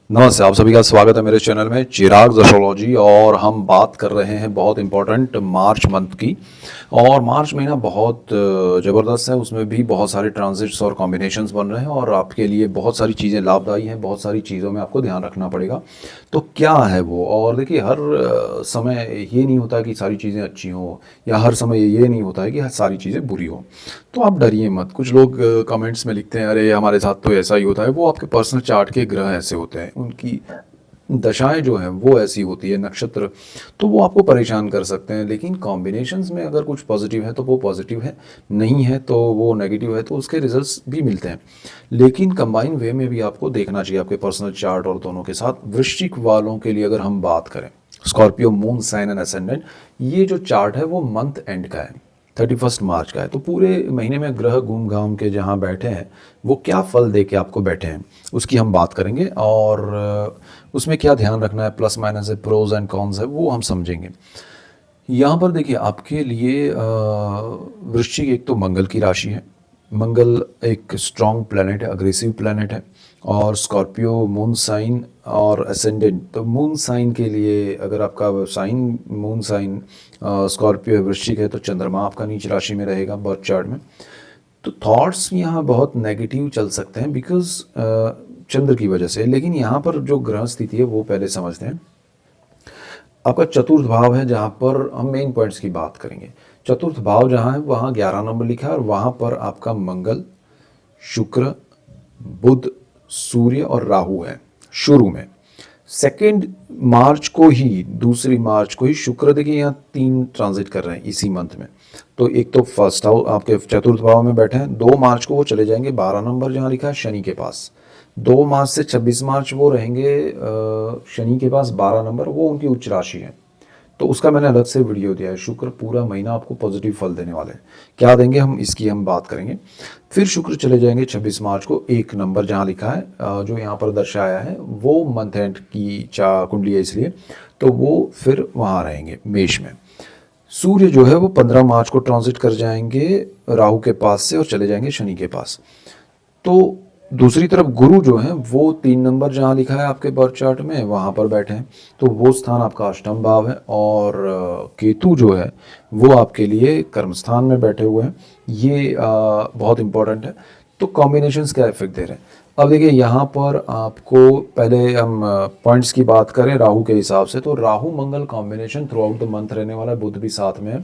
नमस्ते, आप सभी का स्वागत है मेरे चैनल में चिराग एस्ट्रोलॉजी। और हम बात कर रहे हैं बहुत इंपॉर्टेंट मार्च मंथ की। और मार्च महीना बहुत ज़बरदस्त है, उसमें भी बहुत सारे ट्रांजिट्स और कॉम्बिनेशंस बन रहे हैं और आपके लिए बहुत सारी चीज़ें लाभदायी हैं, बहुत सारी चीज़ों में आपको ध्यान रखना पड़ेगा। तो क्या है वो? और देखिए, हर समय ये नहीं होता कि सारी चीज़ें अच्छी हों, या हर समय ये नहीं होता है कि सारी चीज़ें बुरी हों। तो आप डरिए मत। कुछ लोग कमेंट्स में लिखते हैं, अरे हमारे साथ तो ऐसा ही होता है। वो आपके पर्सनल चार्ट के ग्रह ऐसे होते हैं, उनकी दशाएं जो हैं वो ऐसी होती है, नक्षत्र, तो वो आपको परेशान कर सकते हैं। लेकिन कॉम्बिनेशंस में अगर कुछ पॉजिटिव है तो वो पॉजिटिव है, नहीं है तो वो नेगेटिव है, तो उसके रिजल्ट्स भी मिलते हैं। लेकिन कंबाइन वे में भी आपको देखना चाहिए आपके पर्सनल चार्ट और दोनों के साथ। वृश्चिक वालों के लिए अगर हम बात करें, Scorpio moon sign and ascendant, ये जो चार्ट है वो मंथ एंड का है, 31 मार्च का है। तो पूरे महीने में ग्रह घूम घाम के जहाँ बैठे हैं, वो क्या फल दे के आपको बैठे हैं, उसकी हम बात करेंगे। और उसमें क्या ध्यान रखना है, प्लस माइनस है, प्रोज एंड कॉन्स है, वो हम समझेंगे। यहाँ पर देखिए, आपके लिए वृश्चिक एक तो मंगल की राशि है। मंगल एक स्ट्रॉन्ग प्लैनेट है, अग्रेसिव प्लैनेट है। और स्कॉर्पियो मून साइन और असेंडेंट, तो मून साइन के लिए अगर आपका साइन मून साइन स्कॉर्पियो है, वृश्चिक है, तो चंद्रमा आपका नीच राशि में रहेगा बर्थ चार्ट में। तो थॉट्स यहाँ बहुत नेगेटिव चल सकते हैं बिकॉज चंद्र की वजह से। लेकिन यहाँ पर जो ग्रह स्थिति है वो पहले समझते हैं। आपका चतुर्थ भाव है, जहाँ पर हम मेन पॉइंट्स की बात करेंगे। चतुर्थ भाव जहाँ है वहाँ 11 नंबर लिखा है, और वहाँ पर आपका मंगल, शुक्र, बुध, सूर्य और राहु है शुरू में। 2 मार्च को ही, 2 मार्च को ही शुक्र, देखिए यहाँ 3 ट्रांजिट कर रहे हैं इसी मंथ में। तो एक तो फर्स्ट हाउस आपके चतुर्थ भाव में बैठे हैं। 2 मार्च को वो चले जाएंगे 12 नंबर जहाँ लिखा है शनि के पास। 2 मार्च से 26 मार्च वो रहेंगे शनि के पास 12 नंबर, वो उनकी उच्च राशि है। तो उसका मैंने अलग से वीडियो दिया है। शुक्र पूरा महीना आपको पॉजिटिव फल देने वाले हैं। क्या देंगे हम, इसकी हम बात करेंगे। फिर शुक्र चले जाएंगे 26 मार्च को 1 नंबर जहाँ लिखा है, जो यहाँ पर दर्शाया है वो मंथ एंड की कुंडली है इसलिए, तो वो फिर वहाँ रहेंगे मेष में। सूर्य जो है वो 15 मार्च को ट्रांजिट कर जाएंगे राहु के पास से और चले जाएंगे शनि के पास। तो दूसरी तरफ गुरु जो है वो 3 नंबर जहाँ लिखा है आपके बर्थ चार्ट में वहाँ पर बैठे हैं। तो वो स्थान आपका अष्टम भाव है। और केतु जो है वो आपके लिए कर्म स्थान में बैठे हुए हैं। ये बहुत इंपॉर्टेंट है। तो कॉम्बिनेशंस क्या इफेक्ट दे रहे हैं, अब देखिए यहाँ पर आपको पहले हम पॉइंट्स की बात करें राहु के हिसाब से। तो Rahu Mangal combination throughout the month रहने वाला है, बुध भी साथ में है।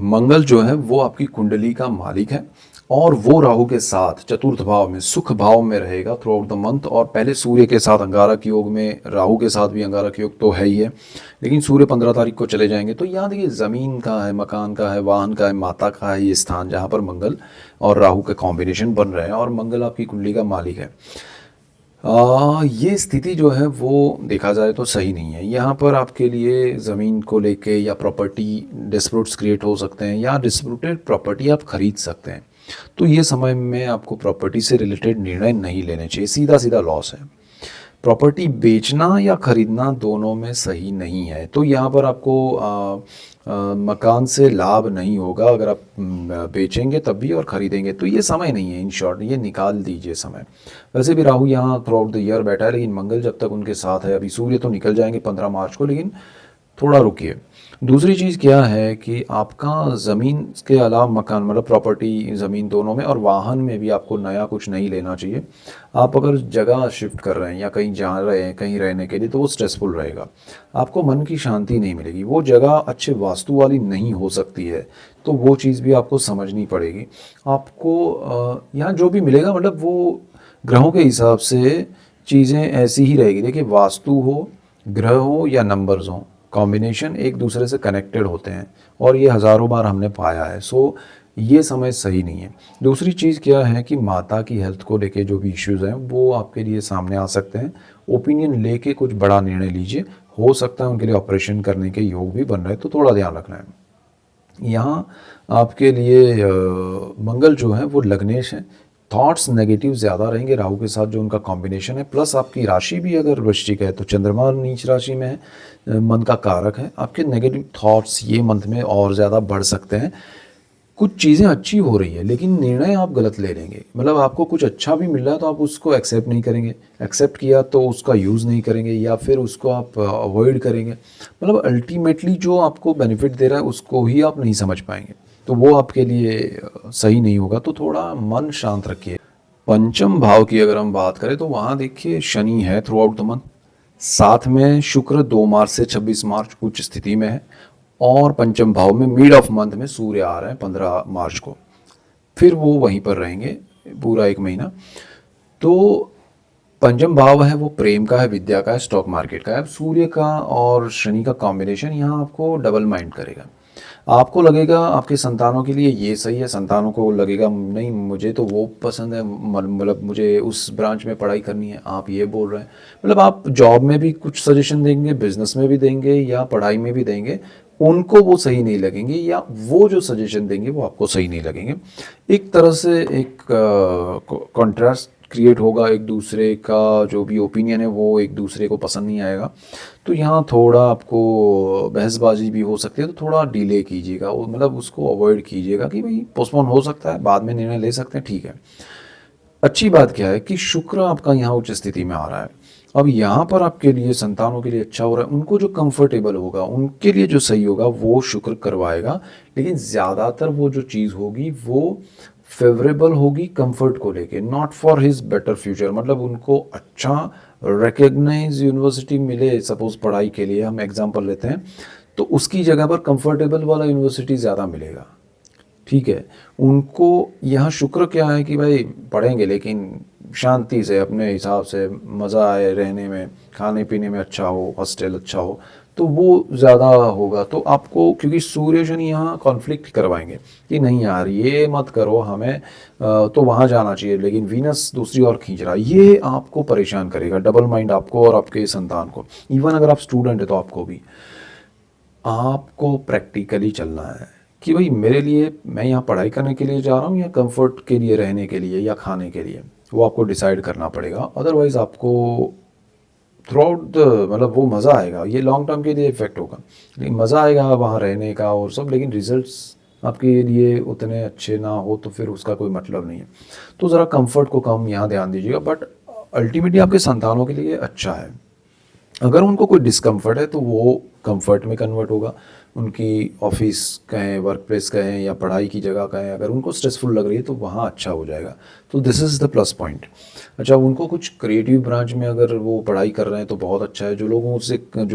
मंगल जो है वो आपकी कुंडली का मालिक है, और वो राहु के साथ चतुर्थ भाव में, सुख भाव में रहेगा थ्रू आउट द मंथ। और पहले सूर्य के साथ अंगारक योग में, राहु के साथ भी अंगारक योग तो है ही है, लेकिन सूर्य 15 तारीख को चले जाएंगे। तो यहाँ देखिए, ज़मीन का है, मकान का है, वाहन का है, माता का है ये स्थान, जहाँ पर मंगल और राहु के कॉम्बिनेशन बन रहे हैं, और मंगल आपकी कुंडली का मालिक है। ये स्थिति जो है वो देखा जाए तो सही नहीं है। यहाँ पर आपके लिए ज़मीन को लेके या प्रॉपर्टी डिस्प्यूट्स क्रिएट हो सकते हैं, या डिस्प्यूटेड प्रॉपर्टी आप खरीद सकते हैं। तो ये समय में आपको प्रॉपर्टी से रिलेटेड निर्णय नहीं लेने चाहिए, सीधा सीधा लॉस है। प्रॉपर्टी बेचना या खरीदना दोनों में सही नहीं है। तो यहाँ पर आपको मकान से लाभ नहीं होगा अगर आप बेचेंगे तब भी और ख़रीदेंगे, तो ये समय नहीं है। इन शॉर्ट ये निकाल दीजिए समय। वैसे भी राहु यहाँ थ्रू आउट द ईयर बैठा है, लेकिन मंगल जब तक उनके साथ है, अभी सूर्य तो निकल जाएंगे 15 मार्च को, लेकिन थोड़ा रुकिए। दूसरी चीज़ क्या है कि आपका ज़मीन के अलावा मकान, मतलब प्रॉपर्टी, ज़मीन दोनों में, और वाहन में भी आपको नया कुछ नहीं लेना चाहिए। आप अगर जगह शिफ्ट कर रहे हैं या कहीं जा रहे हैं कहीं रहने के लिए, तो वो स्ट्रेसफुल रहेगा, आपको मन की शांति नहीं मिलेगी, वो जगह अच्छे वास्तु वाली नहीं हो सकती है। तो वो चीज़ भी आपको समझनी पड़ेगी। आपको यहाँ जो भी मिलेगा, मतलब वो ग्रहों के हिसाब से चीज़ें ऐसी ही रहेगी। देखिए, वास्तु हो, ग्रह हो या नंबर्स हो, कॉम्बिनेशन एक दूसरे से कनेक्टेड होते हैं, और ये हज़ारों बार हमने पाया है। सो ये समय सही नहीं है। दूसरी चीज़ क्या है कि माता की हेल्थ को लेके जो भी इश्यूज़ हैं वो आपके लिए सामने आ सकते हैं। ओपिनियन लेके कुछ बड़ा निर्णय लीजिए, हो सकता है उनके लिए ऑपरेशन करने के योग भी बन रहे हैं, तो थोड़ा ध्यान रखना है। यहाँ आपके लिए मंगल जो है वो लग्नेश है। थॉट्स नेगेटिव ज़्यादा रहेंगे राहु के साथ जो उनका कॉम्बिनेशन है, प्लस आपकी राशि भी अगर वृश्चिक है तो चंद्रमा नीच राशि में है, मन का कारक है। आपके नेगेटिव थॉट्स ये मंथ में और ज़्यादा बढ़ सकते हैं। कुछ चीज़ें अच्छी हो रही है लेकिन निर्णय आप गलत ले लेंगे। मतलब आपको कुछ अच्छा भी मिल रहा है तो आप उसको एक्सेप्ट नहीं करेंगे, एक्सेप्ट किया तो उसका यूज़ नहीं करेंगे या फिर उसको आप अवॉइड करेंगे। मतलब अल्टीमेटली जो आपको बेनिफिट दे रहा है उसको ही आप नहीं समझ पाएंगे, तो वो आपके लिए सही नहीं होगा। तो थोड़ा मन शांत रखिए। पंचम भाव की अगर हम बात करें तो वहाँ देखिए शनि है थ्रू आउट द मंथ, साथ में शुक्र 2 मार्च से 26 मार्च उच्च स्थिति में है, और पंचम भाव में मिड ऑफ मंथ में सूर्य आ रहे हैं 15 मार्च को, फिर वो वहीं पर रहेंगे पूरा 1 महीना। तो पंचम भाव है वो प्रेम का है, विद्या का है, स्टॉक मार्केट का है। अब सूर्य का और शनि का कॉम्बिनेशन यहाँ आपको डबल माइंड करेगा। आपको लगेगा आपके संतानों के लिए ये सही है, संतानों को लगेगा नहीं मुझे तो वो पसंद है, मतलब मुझे उस ब्रांच में पढ़ाई करनी है, आप ये बोल रहे हैं। मतलब आप जॉब में भी कुछ सजेशन देंगे, बिजनेस में भी देंगे या पढ़ाई में भी देंगे, उनको वो सही नहीं लगेंगे या वो जो सजेशन देंगे वो आपको सही नहीं लगेंगे। एक तरह से एक कॉन्ट्रास्ट क्रिएट होगा, एक दूसरे का जो भी ओपिनियन है वो एक दूसरे को पसंद नहीं आएगा। तो यहाँ थोड़ा आपको बहसबाजी भी हो सकती है, तो थोड़ा डिले कीजिएगा, मतलब उसको अवॉइड कीजिएगा कि भाई पोस्टपोन हो सकता है, बाद में निर्णय ले सकते हैं, ठीक है। अच्छी बात क्या है कि शुक्र आपका यहाँ उच्च स्थिति में आ रहा है। अब यहाँ पर आपके लिए संतानों के लिए अच्छा हो रहा है, उनको जो कंफर्टेबल होगा, उनके लिए जो सही होगा वो शुक्र करवाएगा। लेकिन ज़्यादातर वो जो चीज़ होगी वो फेवरेबल होगी कंफर्ट को लेके, not for his better future. मतलब उनको अच्छा रिकग्नाइज यूनिवर्सिटी मिले, सपोज पढ़ाई के लिए हम एग्जांपल लेते हैं, तो उसकी जगह पर कंफर्टेबल वाला यूनिवर्सिटी ज़्यादा मिलेगा, ठीक है। उनको यहाँ शुक्र क्या है कि भाई पढ़ेंगे लेकिन शांति से, अपने हिसाब से, मज़ा आए रहने में, खाने पीने में अच्छा हो, हॉस्टल अच्छा हो, तो वो ज़्यादा होगा। तो आपको क्योंकि सूर्य शनि यहाँ कॉन्फ्लिक्ट करवाएंगे कि नहीं यार ये मत करो हमें, तो वहाँ जाना चाहिए, लेकिन वीनस दूसरी ओर खींच रहा है, ये आपको परेशान करेगा, डबल माइंड आपको और आपके संतान को। इवन अगर आप स्टूडेंट है तो आपको भी, आपको प्रैक्टिकली चलना है कि भाई मेरे लिए, मैं यहाँ पढ़ाई करने के लिए जा रहा हूँ या कंफर्ट के लिए रहने के लिए या खाने के लिए, वो आपको डिसाइड करना पड़ेगा। अदरवाइज़ आपको थ्रू आउट द, मतलब वो मज़ा आएगा, ये लॉन्ग टर्म के लिए इफेक्ट होगा, लेकिन मज़ा आएगा वहाँ रहने का और सब, लेकिन रिजल्ट्स आपके लिए उतने अच्छे ना हो तो फिर उसका कोई मतलब नहीं है। तो ज़रा कंफर्ट को कम यहाँ ध्यान दीजिएगा, बट अल्टीमेटली आपके संतानों के लिए अच्छा है। अगर उनको कोई डिस्कम्फर्ट है तो वो कंफर्ट में कन्वर्ट होगा, उनकी ऑफिस कहें, वर्क प्लेस कहें या पढ़ाई की जगह कहें, अगर उनको स्ट्रेसफुल लग रही है तो वहाँ अच्छा हो जाएगा। तो this is the plus point. अच्छा, उनको कुछ क्रिएटिव ब्रांच में अगर वो पढ़ाई कर रहे हैं तो बहुत अच्छा है। जो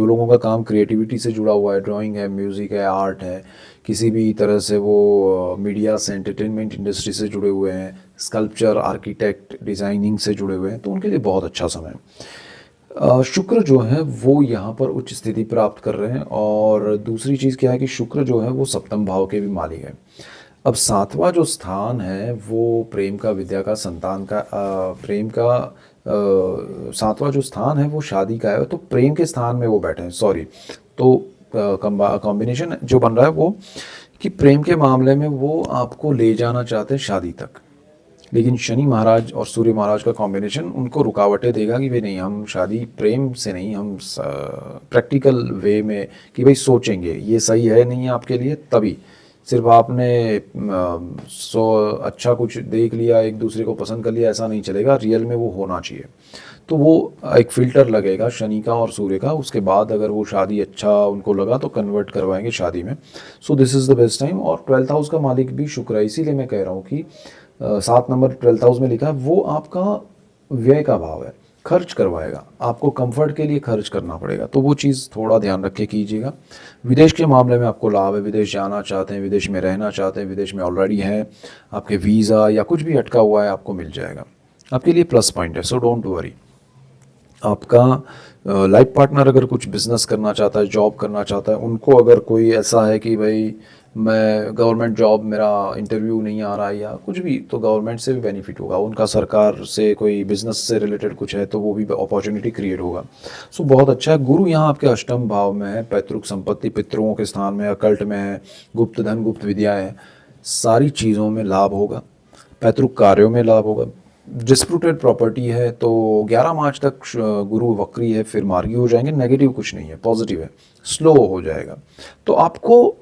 लोगों का काम क्रिएटिविटी से जुड़ा हुआ है, ड्राइंग है, म्यूज़िक है, आर्ट है, किसी भी तरह से वो मीडिया से, एंटरटेनमेंट इंडस्ट्री से जुड़े हुए हैं, स्कल्पचर, आर्किटेक्ट, डिज़ाइनिंग से जुड़े हुए हैं, तो उनके लिए बहुत अच्छा समय है। शुक्र जो है वो यहाँ पर उच्च स्थिति प्राप्त कर रहे हैं, और दूसरी चीज़ क्या है कि शुक्र जो है वो सप्तम भाव के भी मालिक है। अब सातवां जो स्थान है वो प्रेम का, विद्या का, संतान का, प्रेम का, सातवां जो स्थान है वो शादी का है, तो प्रेम के स्थान में वो बैठे हैं, सॉरी। तो कॉम्बिनेशन जो बन रहा है वो कि प्रेम के मामले में वो आपको ले जाना चाहते हैं शादी तक, लेकिन शनि महाराज और सूर्य महाराज का कॉम्बिनेशन उनको रुकावटें देगा कि भाई नहीं, हम शादी प्रेम से नहीं, हम प्रैक्टिकल वे में कि भाई सोचेंगे ये सही है नहीं है आपके लिए, तभी सिर्फ आपने अच्छा कुछ देख लिया, एक दूसरे को पसंद कर लिया, ऐसा नहीं चलेगा, रियल में वो होना चाहिए। तो वो एक फ़िल्टर लगेगा शनि का और सूर्य का, उसके बाद अगर वो शादी अच्छा उनको लगा तो कन्वर्ट करवाएंगे शादी में। So this is the best time. और 12th हाउस का मालिक भी शुक्र है, इसीलिए मैं कह रहा हूँ कि 7 नंबर 12th हाउस में लिखा है, वो आपका व्यय का भाव है, खर्च करवाएगा, आपको कंफर्ट के लिए खर्च करना पड़ेगा, तो वो चीज़ थोड़ा ध्यान रख के कीजिएगा। विदेश के मामले में आपको लाभ है, विदेश जाना चाहते हैं, विदेश में रहना चाहते हैं, विदेश में ऑलरेडी हैं, आपके वीज़ा या कुछ भी अटका हुआ है आपको मिल जाएगा, आपके लिए प्लस पॉइंट है। So don't worry. आपका लाइफ पार्टनर अगर कुछ बिजनेस करना चाहता है, जॉब करना चाहता है, उनको अगर कोई ऐसा है कि भाई मैं गवर्नमेंट जॉब, मेरा इंटरव्यू नहीं आ रहा है या कुछ भी, तो गवर्नमेंट से भी बेनिफिट होगा, उनका सरकार से कोई बिजनेस से रिलेटेड कुछ है तो वो भी अपॉर्चुनिटी क्रिएट होगा। सो बहुत अच्छा है। गुरु यहाँ आपके अष्टम भाव में है, पैतृक संपत्ति, पितरों के स्थान में, अकल्ट में है, गुप्त धन, गुप्त विद्याएँ, सारी चीज़ों में लाभ होगा, पैतृक कार्यों में लाभ होगा। डिस्प्यूटेड प्रॉपर्टी है तो 11 मार्च तक गुरु वक्री है, फिर मार्गी हो जाएंगे, नेगेटिव कुछ नहीं है, पॉजिटिव है, स्लो हो जाएगा। तो आपको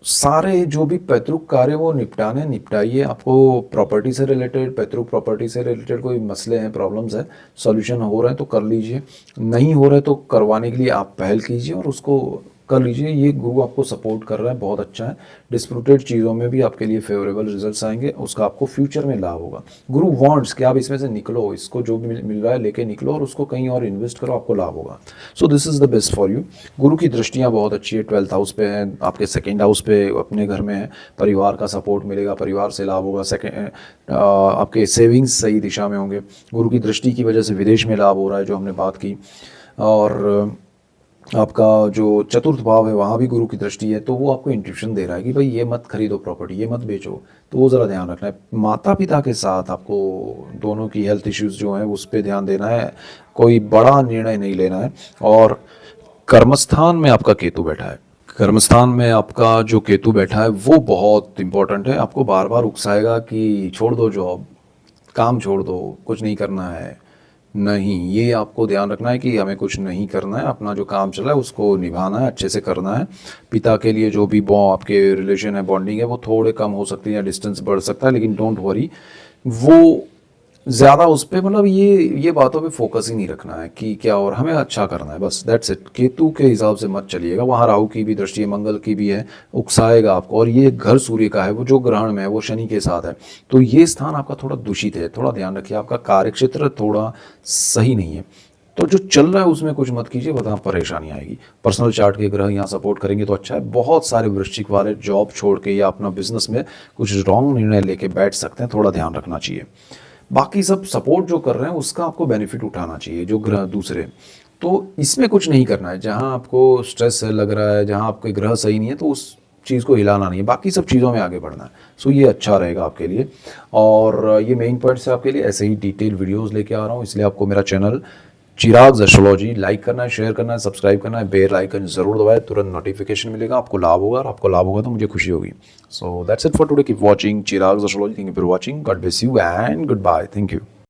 सारे जो भी पैतृक कार्य वो निपटाइए। आपको प्रॉपर्टी से रिलेटेड, पैतृक प्रॉपर्टी से रिलेटेड कोई मसले हैं, प्रॉब्लम्स है, सॉल्यूशन हो रहे हैं तो कर लीजिए, नहीं हो रहे तो करवाने के लिए आप पहल कीजिए और उसको कर लीजिए। ये गुरु आपको सपोर्ट कर रहा है, बहुत अच्छा है। डिस्प्यूटेड चीज़ों में भी आपके लिए फेवरेबल रिजल्ट्स आएंगे, उसका आपको फ्यूचर में लाभ होगा। गुरु वांट्स कि आप इसमें से निकलो, इसको जो भी मिल रहा है लेके निकलो और उसको कहीं और इन्वेस्ट करो, आपको लाभ होगा। So this is the best for you. गुरु की दृष्टियाँ बहुत अच्छी है, 12th हाउस पे है, आपके 2nd हाउस पे अपने घर में है, परिवार का सपोर्ट मिलेगा, परिवार से लाभ होगा। आपके सेविंग्स सही दिशा में होंगे। गुरु की दृष्टि की वजह से विदेश में लाभ हो रहा है, जो हमने बात की। और आपका जो चतुर्थ भाव है वहाँ भी गुरु की दृष्टि है, तो वो आपको इंट्यूशन दे रहा है कि भाई ये मत खरीदो प्रॉपर्टी, ये मत बेचो, तो वो ज़रा ध्यान रखना है। माता पिता के साथ आपको दोनों की हेल्थ इश्यूज़ जो हैं उस पर ध्यान देना है, कोई बड़ा निर्णय नहीं लेना है। और कर्मस्थान में आपका केतु बैठा है, कर्मस्थान में आपका जो केतु बैठा है वो बहुत इंपॉर्टेंट है। आपको बार बार उकसाएगा कि छोड़ दो जॉब, काम छोड़ दो, कुछ नहीं करना है। नहीं, ये आपको ध्यान रखना है कि हमें कुछ नहीं करना है, अपना जो काम चला है उसको निभाना है, अच्छे से करना है। पिता के लिए जो भी आपके रिलेशन है, बॉन्डिंग है, वो थोड़े कम हो सकती है या डिस्टेंस बढ़ सकता है, लेकिन डोंट वरी, वो ज़्यादा उस पे मतलब ये बातों पे फोकस ही नहीं रखना है कि क्या और हमें अच्छा करना है, बस दैट्स इट। केतु के हिसाब से मत चलिएगा, वहाँ राहु की भी दृष्टि है, मंगल की भी है, उकसाएगा आपको। और ये घर सूर्य का है, वो जो ग्रहण में है वो शनि के साथ है, तो ये स्थान आपका थोड़ा दूषित है, थोड़ा ध्यान रखिए। आपका कार्यक्षेत्र थोड़ा सही नहीं है, तो जो चल रहा है उसमें कुछ मत कीजिए, वरना परेशानी आएगी। पर्सनल चार्ट के ग्रह यहाँ सपोर्ट करेंगे तो अच्छा है। बहुत सारे वृश्चिक वाले जॉब छोड़ के या अपना बिजनेस में कुछ रॉन्ग निर्णय लेके बैठ सकते हैं, थोड़ा ध्यान रखना चाहिए। बाकी सब सपोर्ट जो कर रहे हैं उसका आपको बेनिफिट उठाना चाहिए, जो ग्रह दूसरे, तो इसमें कुछ नहीं करना है। जहाँ आपको स्ट्रेस है लग रहा है, जहाँ आपके ग्रह सही नहीं है, तो उस चीज़ को हिलाना नहीं है, बाकी सब चीज़ों में आगे बढ़ना है। सो ये अच्छा रहेगा आपके लिए। और ये मेन पॉइंट्स है आपके लिए, ऐसे ही डिटेल वीडियोस लेके आ रहा हूँ, इसलिए आपको मेरा चैनल चिराग एस्ट्रोलॉजी लाइक करना है, शेयर करना है, सब्सक्राइब करना है, बेल आइकन जरूर दबाए, तुरंत नोटिफिकेशन मिलेगा, आपको लाभ होगा, और आपको लाभ होगा तो मुझे खुशी होगी। So that's it for today, keep watching Chirag astrology. Thank you for watching, God bless you and goodbye, thank you.